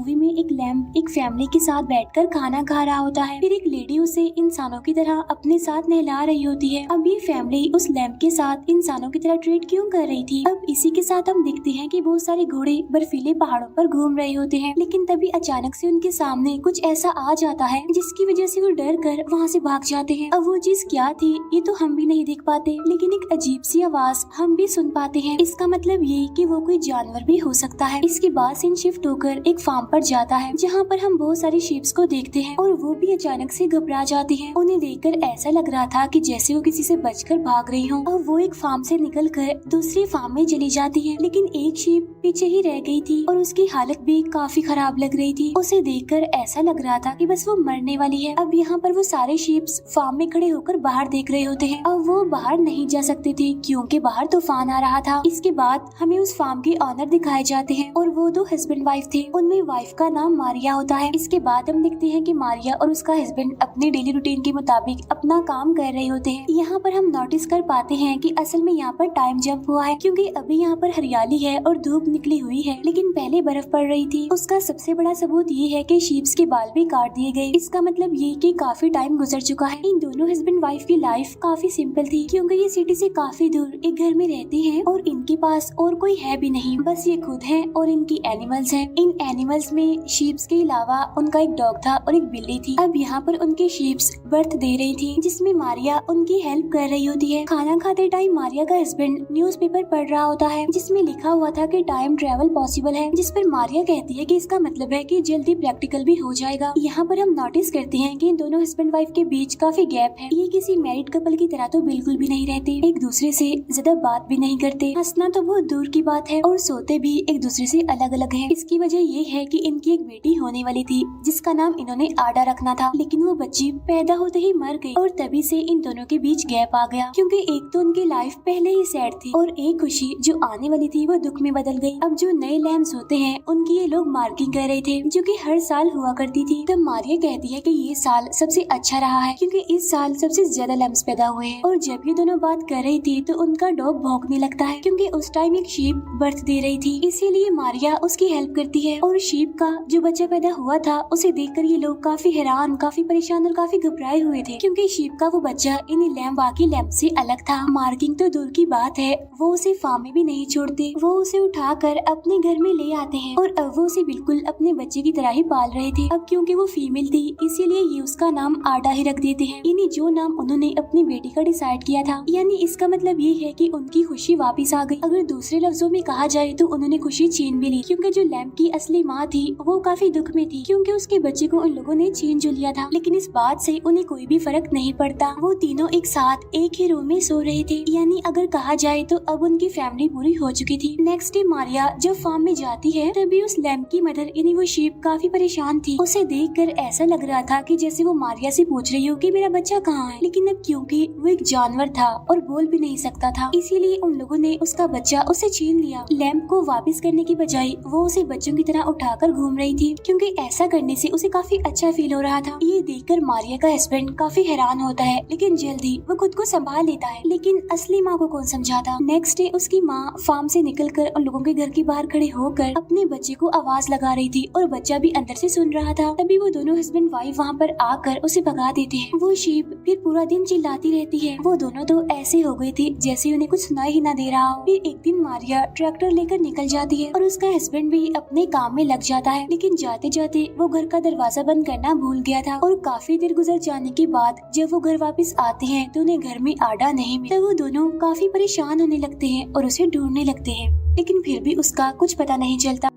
Movie में एक lamp एक फैमिली के साथ बैठकर खाना खा रहा होता है। फिर एक लेडी उसे इंसानों की तरह अपने साथ नहला रही होती है। अब ये फैमिली उस लैम्प के साथ इंसानों की तरह ट्रीट क्यों कर रही थी। अब इसी के साथ हम देखते हैं कि बहुत सारे घोड़े बर्फीले पहाड़ों पर घूम रहे होते हैं, लेकिन तभी अचानक से उनके सामने कुछ ऐसा आ जाता है जिसकी वजह से वो डर कर वहाँ से भाग जाते हैं। अब वो चीज क्या थी ये तो हम भी नहीं देख पाते, लेकिन एक अजीब सी आवाज हम भी सुन पाते हैं। इसका मतलब ये कि वो कोई जानवर भी हो सकता है। इसके बाद सीन शिफ्ट होकर एक फार्म पर जाता है जहाँ पर हम बहुत सारी शीप्स को देखते हैं और वो भी अचानक से घबरा जाती हैं। उन्हें देखकर ऐसा लग रहा था कि जैसे वो किसी से बचकर भाग रही हो। अब वो एक फार्म से निकलकर दूसरी फार्म में चली जाती है, लेकिन एक शीप पीछे ही रह गई थी और उसकी हालत भी काफी खराब लग रही थी। उसे देखकर ऐसा लग रहा था कि बस वो मरने वाली है। अब यहाँ पर वो सारे शीप्स फार्म में खड़े होकर बाहर देख रहे होते हैं। अब वो बाहर नहीं जा सकते थे क्योंकि बाहर तूफान आ रहा था। इसके बाद हमें उस फार्म के ऑनर दिखाए जाते हैं और वो दो हस्बैंड वाइफ थे। उनमें वाइफ का नाम मारिया होता है। इसके बाद हम देखते हैं कि मारिया और उसका हस्बैंड अपने डेली रूटीन के मुताबिक अपना काम कर रहे होते हैं। यहाँ पर हम नोटिस कर पाते हैं कि असल में यहाँ पर टाइम जंप हुआ है क्योंकि अभी यहाँ पर हरियाली है और धूप निकली हुई है, लेकिन पहले बर्फ पड़ रही थी। उसका सबसे बड़ा सबूत ये है कि शीप्स के बाल भी काट दिए गए। इसका मतलब ये कि काफी टाइम गुजर चुका है। इन दोनों हस्बैंड वाइफ की लाइफ काफी सिंपल थी क्योंकि ये सिटी से काफी दूर एक घर में रहते हैं और इनके पास और कोई है भी नहीं, बस ये खुद हैं और इनकी एनिमल्स हैं। इन एनिमल्स में शीप्स के अलावा उनका एक डॉग था और एक बिल्ली थी। अब यहाँ पर उनके शीप्स बर्थ दे रही थी जिसमें मारिया उनकी हेल्प कर रही होती है। खाना खाते टाइम मारिया का हस्बैंड न्यूज़पेपर पढ़ रहा होता है जिसमें लिखा हुआ था कि टाइम ट्रेवल पॉसिबल है, जिस पर मारिया कहती है कि इसका मतलब है कि जल्दी प्रैक्टिकल भी हो जाएगा। यहाँ पर हम नोटिस करते हैं कि इन दोनों हस्बैंड वाइफ के बीच काफी गैप है। ये किसी मैरिड कपल की तरह तो बिल्कुल भी नहीं रहते, एक दूसरे से ज्यादा बात भी नहीं करते, हंसना तो बहुत दूर की बात है और सोते भी एक दूसरे से अलग अलग है। इसकी वजह ये है कि इनकी एक बेटी होने वाली थी जिसका नाम इन्होंने आडा रखना था, लेकिन वो बच्ची पैदा होते ही मर गई और तभी से इन दोनों के बीच गैप आ गया क्योंकि एक तो उनकी लाइफ पहले ही सैड थी और एक खुशी जो आने वाली थी वो दुख में बदल गई। अब जो नए लैम्स होते हैं उनकी ये लोग मार्किंग कर रहे थे जो कि हर साल हुआ करती थी। तब मारिया कहती है कि ये साल सबसे अच्छा रहा है क्योंकि इस साल सबसे ज्यादा लैम्स पैदा हुए हैं। और जब ये दोनों बात कर रही थी तो उनका डॉग भौंकने लगता है क्योंकि उस टाइम एक शीप बर्थ दे रही थी, इसीलिए मारिया उसकी हेल्प करती है। और शीप का जो बच्चा पैदा हुआ था उसे देखकर ये लोग काफी हैरान, काफी परेशान और काफी घबराए हुए थे क्योंकि शीप का वो बच्चा इन बाकी लैम्प से अलग था। मार्किंग तो दूर की बात है, वो उसे फार्म में भी नहीं छोड़ते, वो उसे उठाकर अपने घर में ले आते हैं और अब वो उसे बिल्कुल अपने बच्चे की तरह ही पाल रहे थे। अब क्योंकि वो फीमेल थी इसीलिए ये उसका नाम आडा ही रख देते हैं, यानी जो नाम उन्होंने अपनी बेटी का डिसाइड किया था। यानी इसका मतलब ये है कि उनकी खुशी वापस आ गई। अगर दूसरे लफ्जों में कहा जाए तो उन्होंने खुशी छीन भी ली क्योंकि जो लैम्प की असली माँ थी वो काफी दुख में थी क्योंकि उसके बच्चे को उन लोगों ने छीन जो लिया था, लेकिन इस बात से उन्हें कोई भी फर्क नहीं पड़ता। वो तीनों एक साथ एक ही रूम में सो रहे थे, यानी अगर कहा जाए तो अब उनकी फैमिली पूरी हो चुकी थी। नेक्स्ट डे मारिया जब फार्म में जाती है तभी उस लैम्प की मदर यानी वो शीप काफी परेशान थी। उसे देखकर ऐसा लग रहा था कि जैसे वो मारिया से पूछ रही हो कि मेरा बच्चा कहाँ है, लेकिन अब क्योंकि वो एक जानवर था और बोल भी नहीं सकता था इसीलिए उन लोगों ने उसका बच्चा उसे छीन लिया। लैम्प को वापस करने की बजाय वो उसे बच्चों की तरह उठाकर घूम रही थी क्योंकि ऐसा करने से उसे काफी अच्छा फील हो रहा था। ये देखकर मारिया का हस्बैंड काफी हैरान होता है, लेकिन जल्दी वो खुद को संभाल लेता है। लेकिन असली माँ को कौन समझाता। नेक्स्ट डे उसकी माँ फार्म से निकलकर उन लोगों के घर के बाहर खड़े होकर अपने बच्चे को आवाज लगा रही थी और बच्चा भी अंदर से सुन रहा था। तभी वो दोनों हस्बैंड वाइफ वहाँ पर आकर उसे भगा देते हैं। वो शीप फिर पूरा दिन चिल्लाती रहती है। वो दोनों तो ऐसे हो गए थे जैसे उन्हें कुछ सुनाई ही ना दे रहा हो। फिर एक दिन मारिया ट्रैक्टर लेकर निकल जाती है और उसका हस्बैंड भी अपने काम में लग जाता है, लेकिन जाते जाते वो घर का दरवाजा बंद करना भूल गया था। और काफी देर गुजर जाने के बाद जब वो घर वापस आते हैं तो उन्हें घर में आडा नहीं मिलता। तो वो दोनों काफी परेशान होने लगते हैं और उसे ढूंढने लगते हैं, लेकिन फिर भी उसका कुछ पता नहीं चलता।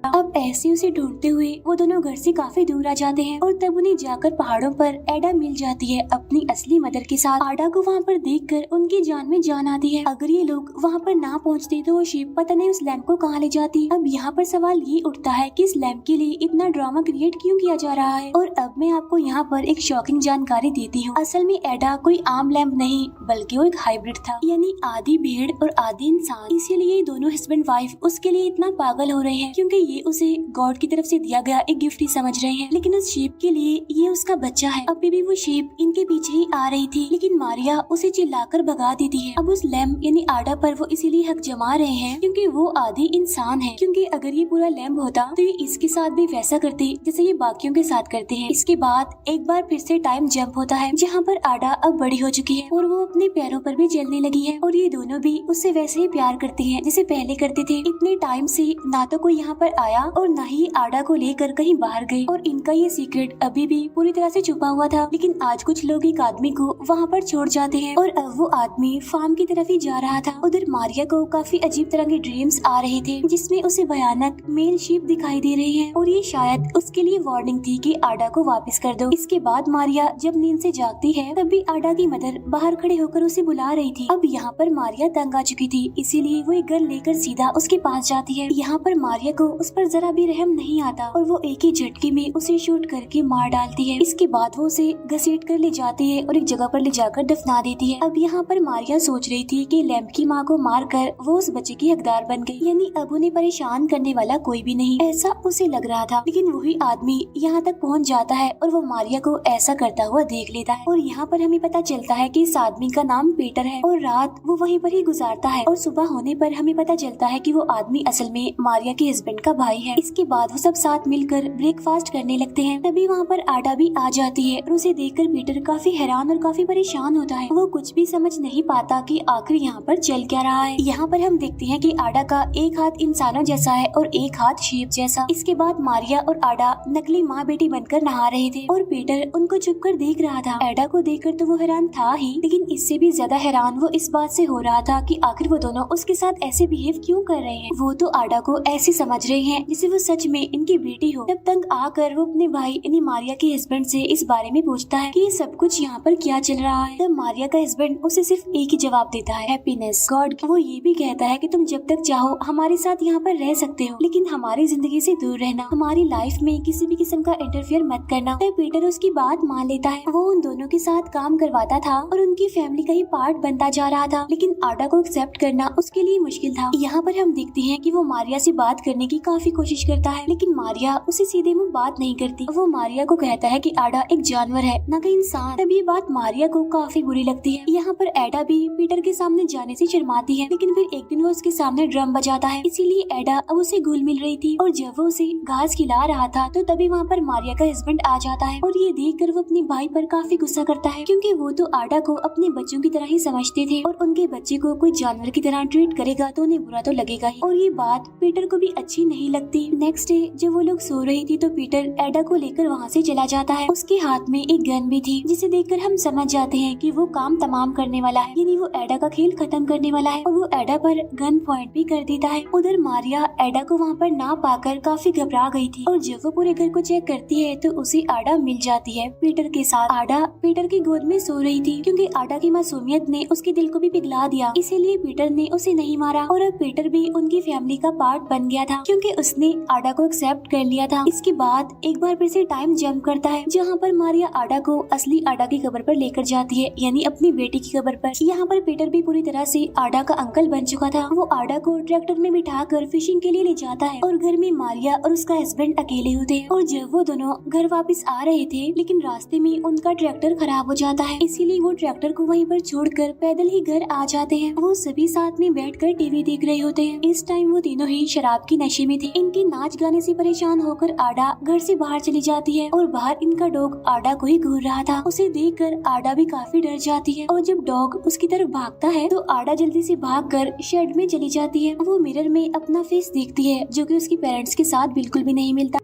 अब ऐसे उसे ढूंढते हुए वो दोनों घर से काफी दूर आ जाते हैं और तब उन्हें जाकर पहाड़ों पर एडा मिल जाती है अपनी असली मदर के साथ। आडा को वहाँ पर देखकर उनकी जान में जान आती है। अगर ये लोग वहाँ पर ना पहुँचते तो वो शीप पता नहीं उस लैम्प को कहाँ ले जाती। अब यहाँ पर सवाल ये उठता है कि इस लैम्प के लिए इतना ड्रामा क्रिएट क्यों किया जा रहा है। और अब मैं आपको यहाँ पर एक शॉकिंग जानकारी देती हूँ। असल में एडा कोई आम लैम्प नहीं बल्कि वो एक हाइब्रिड था, यानी आधी भेड़ और आधी इंसान। इसीलिए दोनों हस्बैंड वाइफ उसके लिए इतना पागल हो रहे हैं क्योंकि ये उसे गॉड की तरफ से दिया गया एक गिफ्ट ही समझ रहे हैं, लेकिन उस शीप के लिए ये उसका बच्चा है। अभी भी वो शीप इनके पीछे ही आ रही थी, लेकिन मारिया उसे चिल्लाकर भगा देती है। अब उस लैम्प यानी आडा पर वो इसीलिए हक जमा रहे हैं क्योंकि वो आधी इंसान है, क्योंकि अगर ये पूरा लैम्प होता तो ये इसके साथ भी वैसा करते जैसे ये बाकियों के साथ करते हैं। इसके बाद एक बार फिर से टाइम जंप होता है जहाँ पर आडा अब बड़ी हो चुकी है और वो अपने पैरों पर भी जलने लगी है और ये दोनों भी उससे वैसे ही प्यार करती हैं जैसे पहले करते थे। इतने टाइम से ना तो कोई यहाँ पर आया और ना ही आडा को लेकर कहीं बाहर गए और इनका ये सीक्रेट अभी भी पूरी तरह से छुपा हुआ था। लेकिन आज कुछ लोग एक आदमी को वहाँ पर छोड़ जाते हैं और अब वो आदमी फार्म की तरफ ही जा रहा था। उधर मारिया को काफी अजीब तरह के ड्रीम्स आ रहे थे जिसमें उसे भयानक मेल शीप दिखाई दे रही है और ये शायद उसके लिए वार्निंग थी कि आडा को वापस कर दो। इसके बाद मारिया जब नींद से जागती है तब भी आडा की मदर बाहर खड़े होकर उसे बुला रही थी। अब यहाँ पर मारिया तंग आ चुकी थी, इसीलिए वो एक गन लेकर सीधा उसके पास जाती है। यहाँ पर मारिया को उस पर जरा भी रहम नहीं आता और वो एक ही झटके में उसे शूट करके मार डालती है। इसके बाद वो उसे घसीट कर ले जाती है और एक जगह पर ले जाकर दफना देती है। अब यहाँ पर मारिया सोच रही थी कि लैम्प की माँ को मार कर वो उस बच्चे की हकदार बन गई, यानी अब उन्हें परेशान करने वाला कोई भी नहीं, ऐसा उसे लग रहा था। लेकिन वही आदमी यहाँ तक पहुँच जाता है और वो मारिया को ऐसा करता हुआ देख लेता है और यहाँ पर हमें पता चलता है कि इस आदमी का नाम पीटर है और रात वो वहीं पर ही गुजारता है और सुबह होने पर हमें पता चलता है कि वो आदमी असल में मारिया के हस्बैंड का भाई है। इसके बाद वो सब साथ मिलकर ब्रेकफास्ट करने लगते हैं। तभी वहाँ पर आडा भी आ जाती है और उसे देखकर पीटर काफी हैरान और काफी परेशान होता है। वो कुछ भी समझ नहीं पाता कि आखिर यहाँ पर चल क्या रहा है। यहाँ पर हम देखते हैं कि आडा का एक हाथ इंसानों जैसा है और एक हाथ शीप जैसा। इसके बाद मारिया और आडा नकली माँ बेटी बनकर नहा रहे थे और पीटर उनको चुप कर देख रहा था। आडा को देखकर तो वो हैरान था ही, लेकिन इससे भी ज्यादा हैरान वो इस बात से हो रहा था कि आखिर वो दोनों उसके साथ ऐसे बिहेव क्यों कर रहे हैं। वो तो आडा को ऐसे समझ रहे हैं जैसे वो सच में इनकी बेटी हो। तब तंग आकर वो अपने भाई यानी मारिया के हस्बैंड से इस बारे में पूछता है कि ये सब कुछ यहाँ पर क्या चल रहा है। तब मारिया का हस्बैंड उसे सिर्फ एक ही जवाब देता है, हैप्पीनेस गॉड। वो ये भी कहता है कि तुम जब तक चाहो हमारे साथ यहाँ पर रह सकते हो, लेकिन हमारी जिंदगी से दूर रहना, हमारी लाइफ में किसी भी किस्म का इंटरफेयर मत करना। तब पीटर उसकी बात मान लेता है। वो उन दोनों के साथ काम करवाता था और उनकी फैमिली का ही पार्ट बनता जा रहा था, लेकिन आडा को एक्सेप्ट करना उसके लिए मुश्किल था। यहाँ पर हम देखते हैं कि वो मारिया से बात करने की काफी कोशिश करता है, लेकिन मारिया उसे सीधे मुंह बात नहीं करती। वो मारिया को कहता है कि आडा एक जानवर है न कि इंसान। तब ये बात मारिया को काफी बुरी लगती है। यहाँ पर एडा भी पीटर के सामने जाने से शर्माती है, लेकिन फिर एक दिन वो उसके सामने ड्रम बजाता है, इसीलिए एडा अब उसे घुल मिल रही थी और जब वो उसे घास खिला रहा था तो तभी वहाँ पर मारिया का हस्बैंड आ जाता है और ये देखकर वो अपने भाई पर काफी गुस्सा करता है, क्योंकि वो तो आडा को अपने बच्चों की तरह ही समझते थे और उनके बच्चे को कोई जानवर की तरह ट्रीट करेगा तो उन्हें बुरा तो लगेगा ही। और ये बात पीटर को भी अच्छी नहीं लगती। नेक्स्ट डे जब वो लोग सो रही थी तो पीटर एडा को लेकर वहाँ से चला जाता है। उसके हाथ में एक गन भी थी, जिसे देखकर हम समझ जाते हैं कि वो काम तमाम करने वाला है, यानी वो एडा का खेल खत्म करने वाला है और वो एडा पर गन पॉइंट भी कर देता है। उधर मारिया एडा को वहाँ पर ना पाकर काफी घबरा गई थी और जब वो पूरे घर को चेक करती है तो उसे आडा मिल जाती है पीटर के साथ। आडा पीटर की गोद में सो रही थी, क्योंकि आडा की मासूमियत ने उसके दिल को भी पिघला दिया, इसीलिए पीटर ने उसे नहीं मारा और अब पीटर भी उनकी फैमिली का पार्ट बन गया था, क्योंकि उसने आडा को एक्सेप्ट कर लिया था। इसके बाद एक बार फिर से टाइम जंप करता है, जहाँ पर मारिया आडा को असली आडा की कब्र पर लेकर जाती है, यानी अपनी बेटी की कब्र पर। यहाँ पर पीटर भी पूरी तरह से आडा का अंकल बन चुका था। वो आडा को ट्रैक्टर में बिठाकर फिशिंग के लिए ले जाता है और घर में मारिया और उसका हस्बैंड अकेले होते हैं। और जब वो दोनों घर वापस आ रहे थे, लेकिन रास्ते में उनका ट्रैक्टर खराब हो जाता है, इसीलिए वो ट्रैक्टर को वहीं पर छोड़कर पैदल ही घर आ जाते हैं। वो सभी साथ में बैठकर टीवी देख रहे होते हैं। इस टाइम वो तीनों ही शराब की नशे में थे। इनके नाच गाने से परेशान होकर आडा घर से बाहर चली जाती है और बाहर इनका डॉग आडा को ही घूर रहा था। उसे देखकर आडा भी काफी डर जाती है और जब डॉग उसकी तरफ भागता है तो आडा जल्दी से भागकर शेड में चली जाती है। वो मिरर में अपना फेस देखती है, जो कि उसकी पेरेंट्स के साथ बिल्कुल भी नहीं मिलता।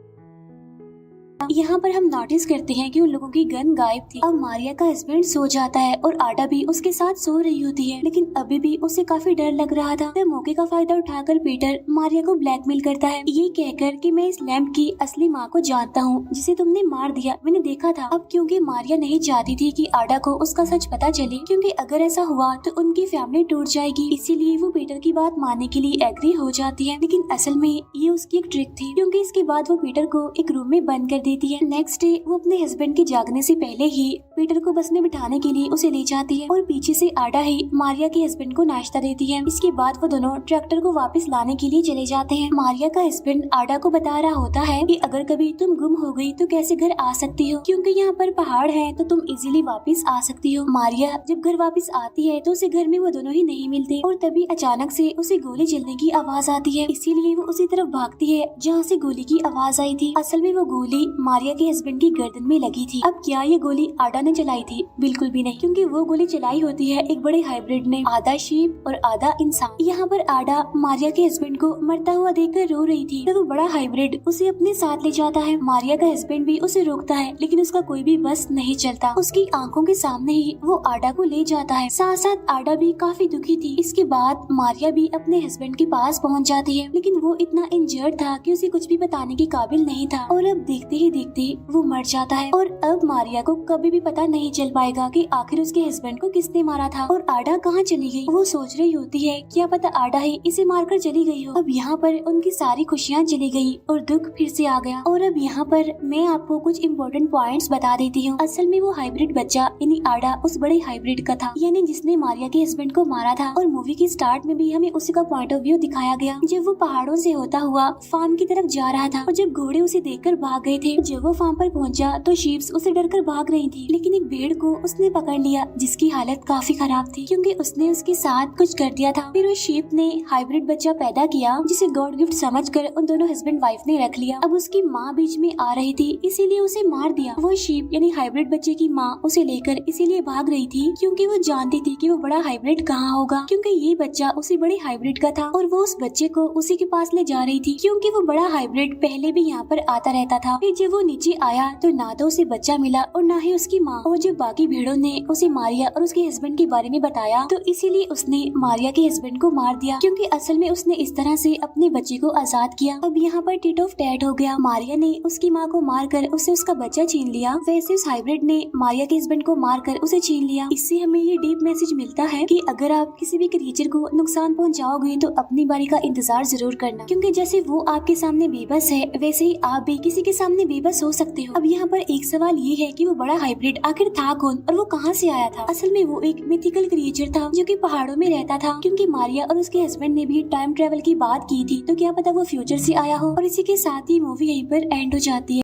यहाँ पर हम नोटिस करते हैं कि उन लोगों की गन गायब थी। अब मारिया का हस्बैंड सो जाता है और आडा भी उसके साथ सो रही होती है, लेकिन अभी भी उसे काफी डर लग रहा था। तब मौके का फायदा उठाकर पीटर मारिया को ब्लैकमेल करता है, ये कहकर कि मैं इस लैम्प की असली माँ को जानता हूँ जिसे तुमने मार दिया, मैंने देखा था। अब क्योंकि मारिया नहीं चाहती थी कि आडा को उसका सच पता चले, क्योंकि अगर ऐसा हुआ तो उनकी फैमिली टूट जाएगी, इसीलिए वो पीटर की बात मानने के लिए एग्री हो जाती है। लेकिन असल में ये उसकी एक ट्रिक थी, क्योंकि इसके बाद वो पीटर को एक रूम में बंद कर देती है। नेक्स्ट डे वो अपने हस्बैंड के जागने से पहले ही पीटर को बस में बिठाने के लिए उसे ले जाती है और पीछे से आडा ही मारिया के हस्बैंड को नाश्ता देती है। इसके बाद वो दोनों ट्रैक्टर को वापस लाने के लिए चले जाते हैं। मारिया का हस्बैंड आडा को बता रहा होता है कि अगर कभी तुम गुम हो गई तो कैसे घर आ सकती हो, क्योंकि यहाँ पर पहाड़ है तो तुम इजीली वापस आ सकती हो। मारिया जब घर वापस आती है तो उसे घर में वो दोनों ही नहीं मिलते और तभी अचानक से उसे गोली चलने की आवाज आती है। इसीलिए वो उसी तरफ भागती है जहाँ से गोली की आवाज आई थी। असल में वो गोली मारिया के हस्बैंड की गर्दन में लगी थी। अब क्या ये गोली आडा ने चलाई थी? बिल्कुल भी नहीं, क्योंकि वो गोली चलाई होती है एक बड़े हाइब्रिड ने, आधा शीप और आधा इंसान। यहाँ पर आडा मारिया के हस्बैंड को मरता हुआ देखकर रो रही थी तो वो बड़ा हाइब्रिड उसे अपने साथ ले जाता है। मारिया का हस्बैंड भी उसे रोकता है लेकिन उसका कोई भी बस नहीं चलता। उसकी आंखों के सामने ही वो आडा को ले जाता है। साथ साथ आडा भी काफी दुखी थी। इसके बाद मारिया भी अपने हस्बैंड के पास पहुँच जाती है लेकिन वो इतना इंजर्ड था कि उसे कुछ भी बताने के काबिल नहीं था और अब देखते ही देखते वो मर जाता है। और अब मारिया को कभी भी पता नहीं चल पाएगा कि आखिर उसके हस्बैंड को किसने मारा था और आडा कहाँ चली गई। वो सोच रही होती है क्या पता आडा ही इसे मारकर चली गई हो। अब यहाँ पर उनकी सारी खुशियाँ चली गई और दुख फिर से आ गया। और अब यहाँ पर मैं आपको कुछ इम्पोर्टेंट पॉइंट्स बता देती हूँ। असल में वो हाइब्रिड बच्चा यानी आडा उस बड़े हाइब्रिड का था, यानी जिसने मारिया के हस्बैंड को मारा था। और मूवी की स्टार्ट में भी हमें उसी का पॉइंट ऑफ व्यू दिखाया गया जब वो पहाड़ों से होता हुआ फार्म की तरफ जा रहा था और जब घोड़े उसे देखकर भाग गए थे। जब वो फार्म पर पहुंचा तो शीप्स उसे डरकर भाग रही थी लेकिन एक भेड़ को उसने पकड़ लिया जिसकी हालत काफी खराब थी क्योंकि उसने उसके साथ कुछ कर दिया था। फिर उस शीप ने हाइब्रिड बच्चा पैदा किया जिसे गॉड गिफ्ट समझकर उन दोनों हस्बैंड वाइफ ने रख लिया। अब उसकी माँ बीच में आ रही थी इसीलिए उसे मार दिया। वो शीप यानी हाइब्रिड बच्चे की माँ उसे लेकर इसीलिए भाग रही थी क्योंकि वो जानती थी कि वो बड़ा हाइब्रिड कहाँ होगा, क्योंकि ये बच्चा उसी बड़े हाइब्रिड का था और वो उस बच्चे को उसी के पास ले जा रही थी क्योंकि वो बड़ा हाइब्रिड पहले भी यहाँ पर आता रहता था। फिर जब वो नीचे आया तो ना तो उसे बच्चा मिला और ना ही उसकी माँ। और जब बाकी भेड़ों ने उसे मारिया और उसके हस्बैंड के बारे में बताया तो इसीलिए उसने मारिया के हस्बैंड को मार दिया क्योंकि असल में उसने इस तरह से अपने बच्चे को आजाद किया। अब यहाँ पर टिट ऑफ टैट हो गया। मारिया ने उसकी माँ को मारकर उससे उसका बच्चा छीन लिया, वैसे उस हाइब्रिड ने मारिया के हस्बैंड को मारकर उसे छीन लिया। इससे हमें ये डीप मैसेज मिलता है कि अगर आप किसी भी क्रिएचर को नुकसान पहुँचाओगे तो अपनी बारी का इंतजार जरूर करना, क्योंकि जैसे वो आपके सामने बेबस है वैसे ही आप भी किसी के सामने बेबस हो सकते हो। अब यहाँ पर एक सवाल ये है कि वो बड़ा हाइब्रिड आखिर था कौन और वो कहाँ से आया था? असल में वो एक मिथिकल क्रिएचर था जो कि पहाड़ों में रहता था, क्योंकि मारिया और उसके हस्बैंड ने भी टाइम ट्रेवल की बात की थी तो क्या पता वो फ्यूचर से आया हो। और इसी के साथ ही मूवी यहीं पर एंड हो जाती है।